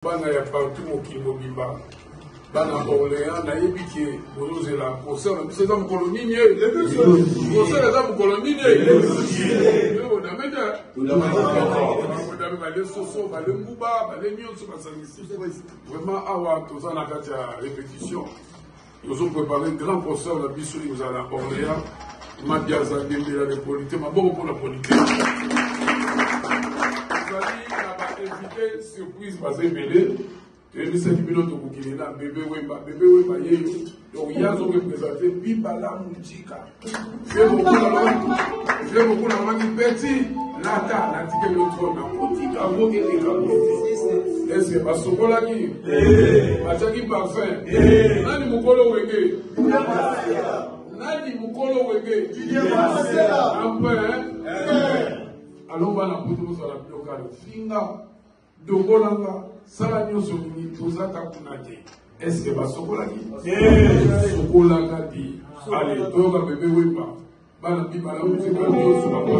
Bana ya partout mokimbo bimba bana Orléans na yebiki bozoze la concert na biso za mkoloni nye concert za mkoloni nye yo na meta na bale soso bale mbuba bale nyonso basangisi vraiment awa toza na kati ya répétition nous avons préparé un grand concert na biso nous allons à Orléans Madiaza Dembela de politique maboko pour la politique invité surprise basé belé et nous sommes venus de Bukilina bébé Wemba yeyo donc il y a représenté Bibala Moutika j'ai beaucoup la mani petit nata na tike le trône Moutika voke les est-ce que basokola ki bataki parfum nani mukolo wenge alors bana putu sala local finga dongolanga sala nyoso ni tozaka kunate est-ce que basokola ki sokolanga di allez toga bébé Wemba bana biba la musique na nyoso ba kwa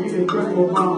il est quel moment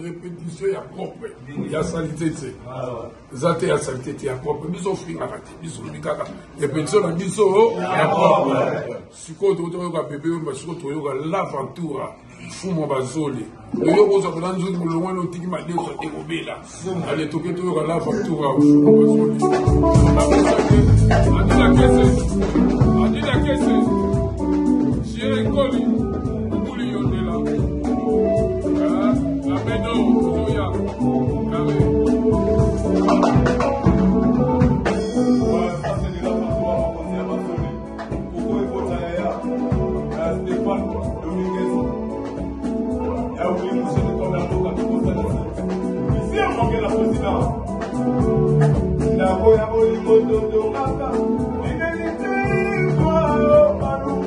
répétition ya propre ya salité zate ya salité ya propre biso finga kati biso bikaka répétition na biso ya propre siko to bébé Wemba siko to yoka l'aventure fumo bazoli yo boza kana nzuri mulongwa no tiki made so ekobela ale toke to yoka l'aventure fumo bazoli adila kese chez Koli Kuli yondela Ameno, Zoya, Kare. Ça c'est déjà pour toi, on y a bassolé. Pourquoi il faut tailler Stéphane Dominguez. Il y a oublié monsieur de ton avocat qui pose ça. Ici, on manque la présidence. Il a beau y avoir les motos de Raka. L'identité, toi, Malou,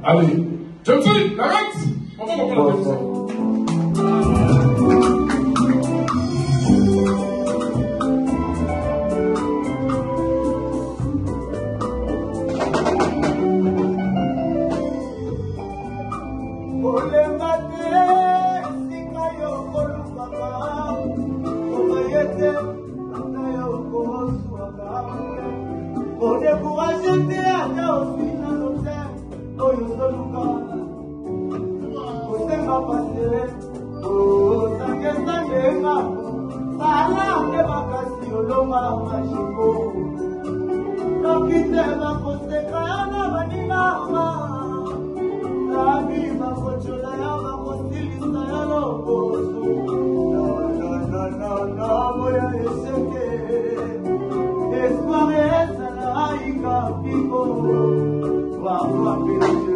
Allez, Johnson, arrête! On va reprendre la musique.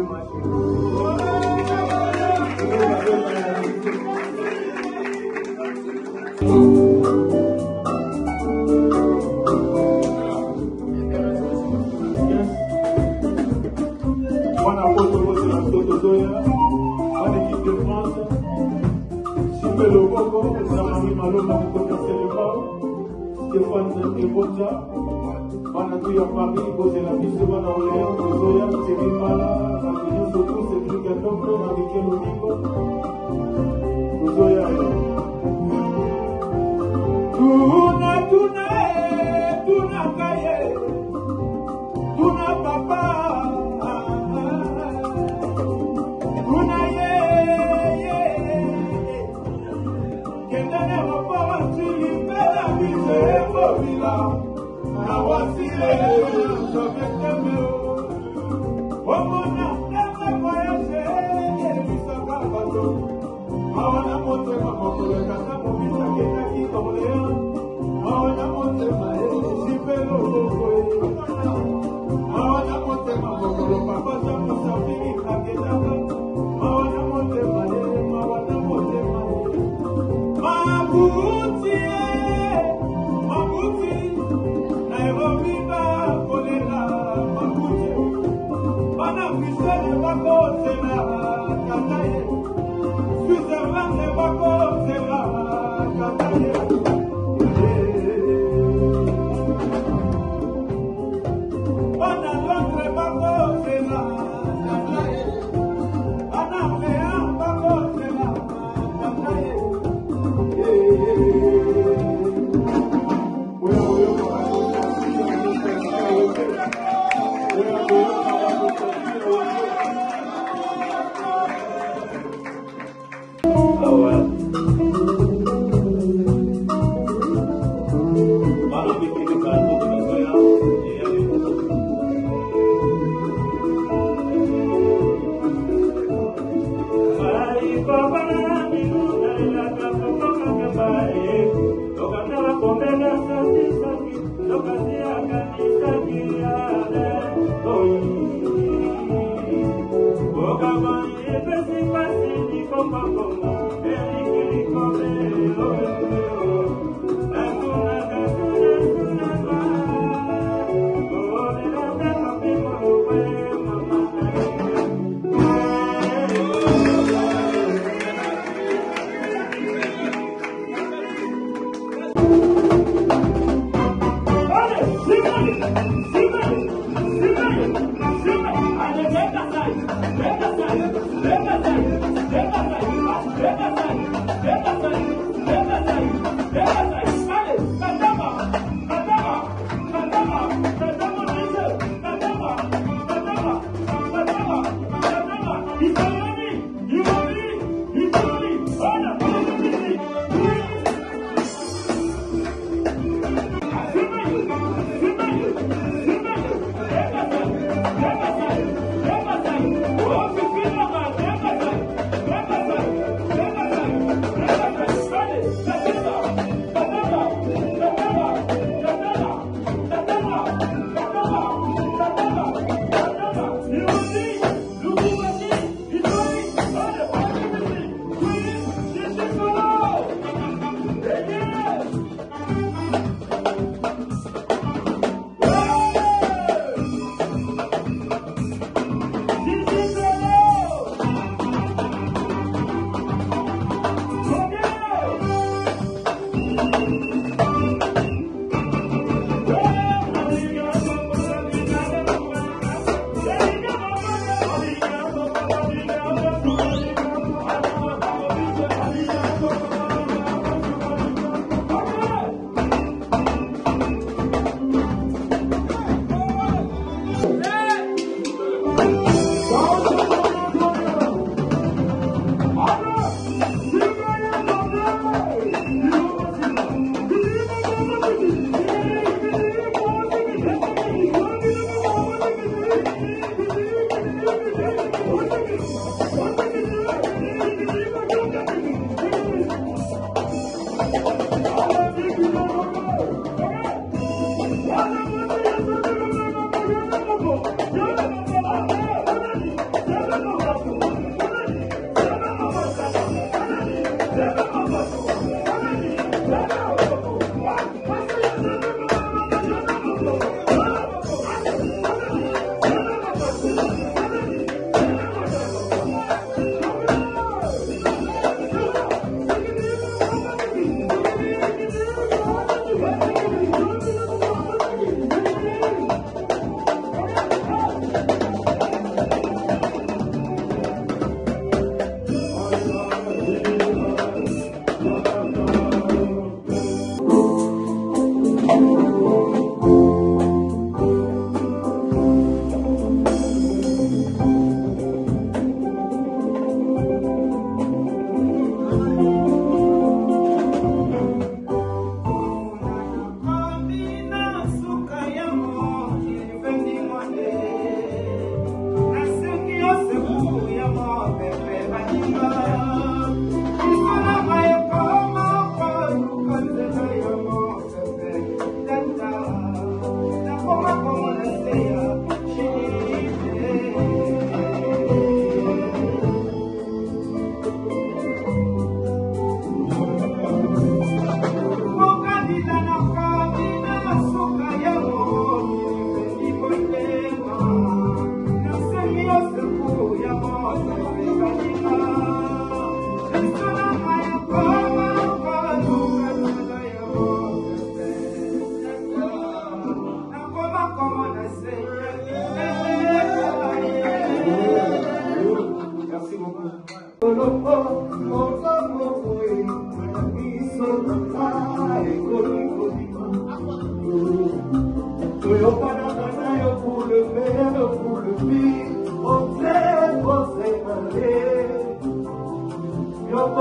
Yo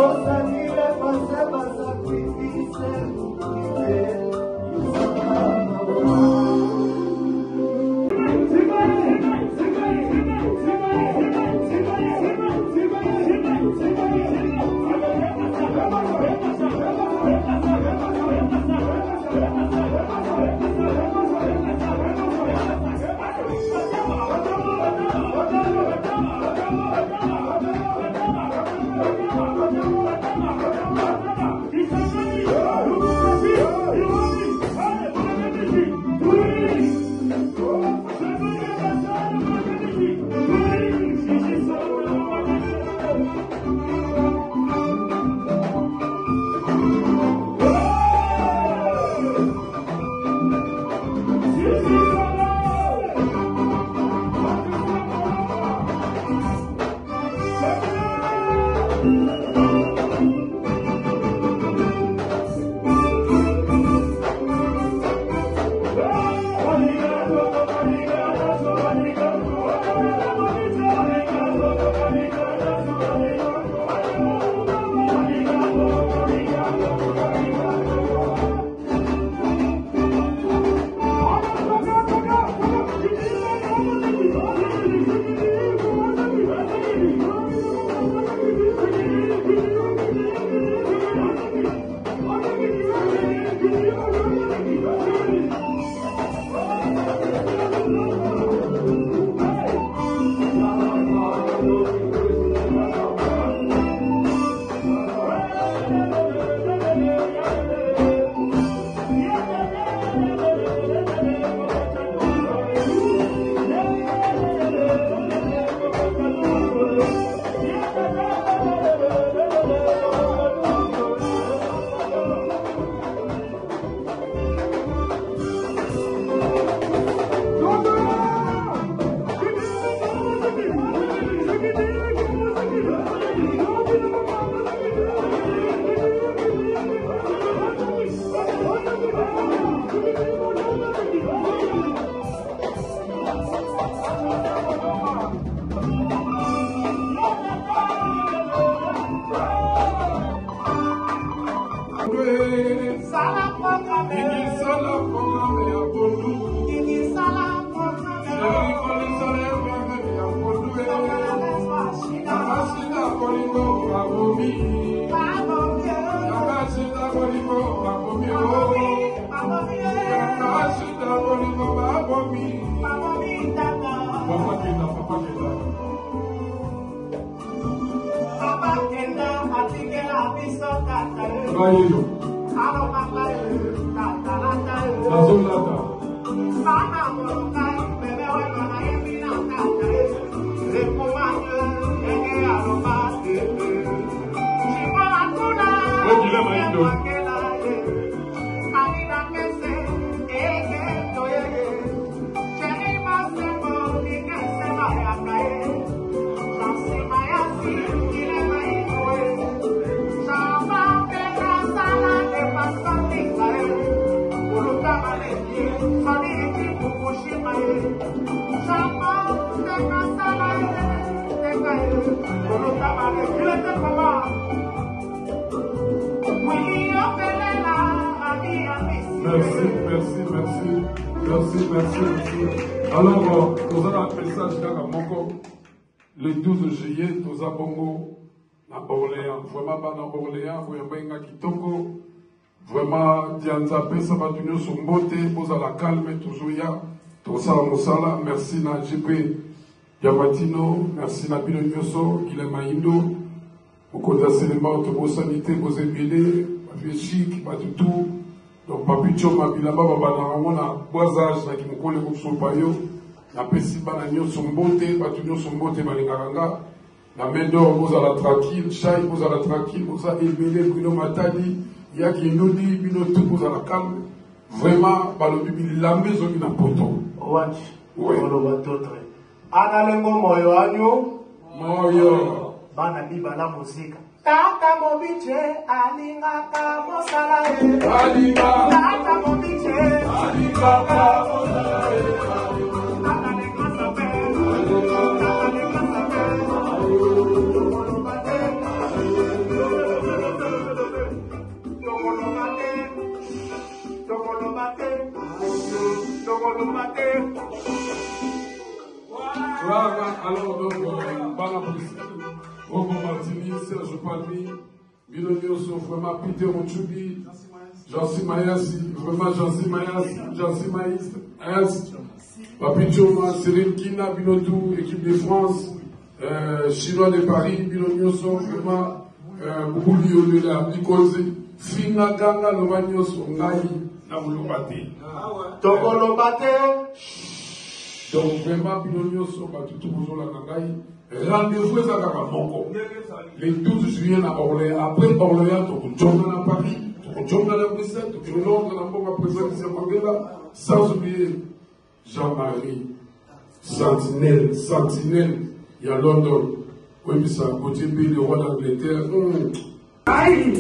Alors, nous avons un message dans Moko, le 12 juillet, nous avons à Orléans. Vraiment, pas dans Orléans, vous avez un kitoko. Vraiment, Dianza Pesa va tenir son beauté, vous à la calme, toujours ya. Tout ça, Moussala, merci na JP Yamatino, merci na Bino Nyoso, Guilema Indo, au côté de Sénéma, au sanité, aux ébélés, à chic, à tout. Donc, Papicho, Mabilaba, Babanamona, Boisage, qui me colle comme son payo, la Pessiba, la Nyon, son beauté, Patunio, son beauté, Malingaranga, la Médor, vous à la tranquille, Chai, vous à la tranquille, vous à ébélé, Bruno Matadi, Yaki Nodi, Bino, tout, vous à la calme. Vraiment, le Bibi, la maison, il a poto. Watch, oui. Analengo moyo anyo, moyo, bana biba la musika. Tata mobiche, alingaka mosala e. Alinga. Tata mobiche, alingaka mosala e. Tata lenga sape, tata lenga sape. Alors, donc, Robo Martini, Serge Palmi, Bilo Nyoso, vraiment Peter Mochubi, Jansi Mayasi, vraiment Jansi Mayasi, Jansi Mayasi, Papi Choma, Cyril Kina, Binotou, équipe de France, Chinois de Paris, Bilo Nyoso, vraiment, beaucoup de la Nicoze, Fina Ganga, Loma Nyoso, Ngai, Namulobate. Tokolobate. Donc vraiment, Bilo Nyoso, tout le monde la Ngai. Rendez-vous à Moko. Le 12 juillet à Orléans. Après Orléans, tu vas à Paris, tu vas à Bruxelles, tu vas à Bruxelles, sans oublier Jean-Marie, Sentinelle, il y a London. Oui, mais ça, côté pays, le roi d'Angleterre. Aïe!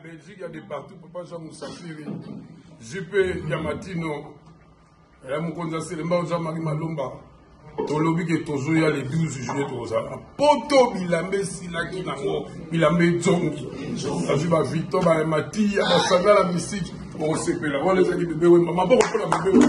Belgique, il y a des partout, Papa Jean Moussafiri, JP Yamatino, Moukonza Selemba, Jean-Marie Malomba, Tolobi qui est toujours le 12 juillet, Poto, Bilambe, Silaki, Nango, Bilambe, Zongi, ça joue à Victor, Mati, à Saga, la musique, on se fait là, on les a dit bébé, maman, pourquoi la bébé,